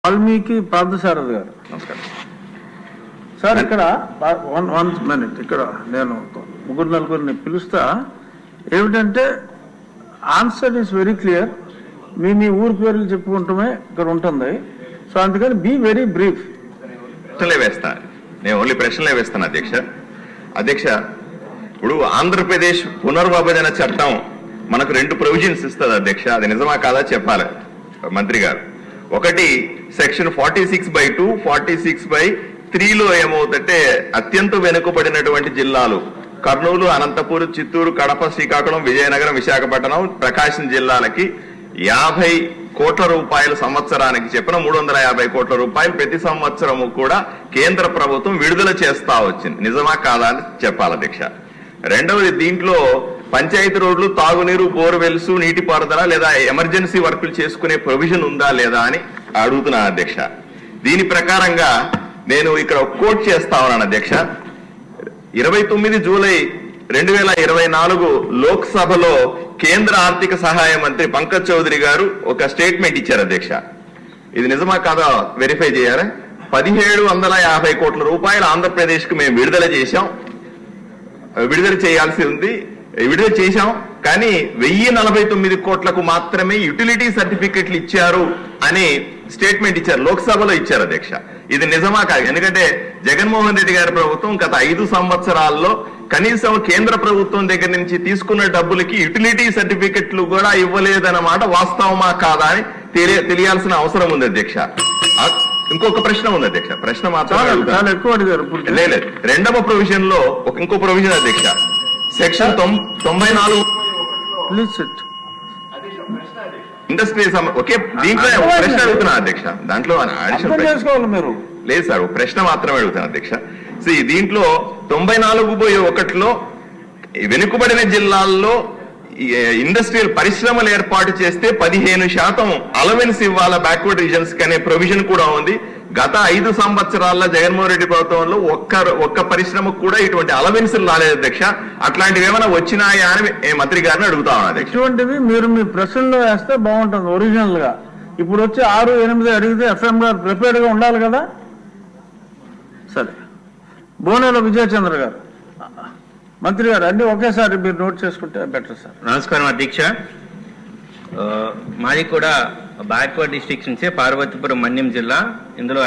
వాల్మీకి పార్థసారథి గారు. నమస్కారం సార్. ఇక్కడ వన్ మినిట్, ఇక్కడ నేను ముగ్గురు నలుగురిని పిలుస్తా. ఏమిటంటే ఆన్సర్ ఈస్ వెరీ క్లియర్. మీ ఊరి పేర్లు చెప్పుకుంటమే ఇక్కడ ఉంటుంది. సో అందుకని బీ వెరీ బ్రీఫ్. ప్రశ్నలే వేస్తా, నేను ఓన్లీ ప్రశ్నలే వేస్తాను అధ్యక్ష. ఇప్పుడు ఆంధ్రప్రదేశ్ పునర్విభజన చట్టం మనకు 2 ప్రొవిజన్స్ ఇస్తుంది అధ్యక్ష. అది నిజమా కాదా చెప్పాలి మంత్రి గారు. ఒకటి సెక్షన్ 46/2, 46/3లో ఏమవుతుంటే అత్యంత వెనుకబడినటువంటి జిల్లాలు కర్నూలు, అనంతపూర్, చిత్తూరు, కడప, శ్రీకాకుళం, విజయనగరం, విశాఖపట్నం, ప్రకాశం జిల్లాలకి 50 కోట్ల రూపాయలు సంవత్సరానికి చెప్పిన 350 కోట్ల రూపాయలు ప్రతి సంవత్సరము కూడా కేంద్ర ప్రభుత్వం విడుదల చేస్తా వచ్చింది. నిజమా కాదా అని చెప్పాలి అధ్యక్ష. రెండవది, దీంట్లో పంచాయతీ రోడ్లు, తాగునీరు, బోర్వెల్స్, నీటిపారుదల లేదా ఎమర్జెన్సీ వర్కులు చేసుకునే ప్రొవిజన్ ఉందా లేదా అని అడుగుతున్నా అధ్యక్ష. దీని ప్రకారంగా నేను ఇక్కడ కోట్ చేస్తా ఉన్నాను అధ్యక్ష. 29 జూలై 2024 లోక్సభలో కేంద్ర ఆర్థిక సహాయ మంత్రి పంకజ్ చౌదరి గారు ఒక స్టేట్మెంట్ ఇచ్చారు అధ్యక్ష. ఇది నిజమా కాదా వెరిఫై చేయాలి. 1750 కోట్ల రూపాయలు ఆంధ్రప్రదేశ్ కు మేము విడుదల చేయాల్సి ఉంది, విడుదల చేశాం. కానీ 1049 కోట్లకు మాత్రమే యుటిలిటీ సర్టిఫికెట్లు ఇచ్చారు అని స్టేట్మెంట్ ఇచ్చారు, లోక్సభలో ఇచ్చారు అధ్యక్ష. ఇది నిజమా కాదు? ఎందుకంటే జగన్మోహన్ రెడ్డి గారి ప్రభుత్వం గత 5 సంవత్సరాల్లో కనీసం కేంద్ర ప్రభుత్వం దగ్గర నుంచి తీసుకున్న డబ్బులకి యుటిలిటీ సర్టిఫికెట్లు కూడా ఇవ్వలేదన్నమాట వాస్తవమా కాదా అని తెలియాల్సిన అవసరం ఉంది అధ్యక్ష. ఇంకొక ప్రశ్న ఉంది అధ్యక్ష. ప్రశ్న మాత్రం ఎక్కువ అడిగారు. లేదు, రెండవ ప్రొవిజన్ లో ఇంకో ప్రొవిజన్ అధ్యక్ష. సెక్షన్ 94 ఇండస్ట్రీ ఒకే దీంట్లో ప్రశ్న అడుగుతున్నా అధ్యక్ష. దాంట్లో మీరు లేదు సార్, ఒక ప్రశ్న మాత్రమే అడుగుతాను అధ్యక్ష. దీంట్లో 94/1లో వెనుకబడిన జిల్లాల్లో ఇండస్ట్రియల్ పరిశ్రమలు ఏర్పాటు చేస్తే 15% అలవెన్స్ ఇవ్వాల బ్యాక్వర్డ్ రీజన్స్ అనే ప్రొవిజన్ కూడా ఉంది. గత 5 సంవత్సరాల్లో జగన్మోహన్ రెడ్డి ప్రభుత్వంలో ఒక్క పరిశ్రమకు కూడా ఇటువంటి అలవెన్స్ రాలేదు అధ్యక్ష. అట్లాంటివి ఏమైనా వచ్చినాయా అని మంత్రి గారిని అడుగుతా ఉన్నా అధ్యక్ష. ఇటువంటివి మీరు మీ ప్రశ్నలో వేస్తే బాగుంటుంది ఒరిజినల్ గా. ఇప్పుడు వచ్చి 6, 8 అడిగితే ఎఫ్ఎం గారు ప్రిపేర్డ్ గా ఉండాలి కదా. సరే, బోనేల విజయచంద్ర గారు. మంత్రి గారు అన్ని ఒకేసారి మీరు నోట్ చేసుకుంటే బెటర్ సార్. నమస్కారం అధ్యక్ష. మాది కూడా బ్యాక్వర్డ్ డిస్ట్రిక్ట్స్ నుంచే పార్వతీపురం, మన్యం జిల్లా. ఇందులో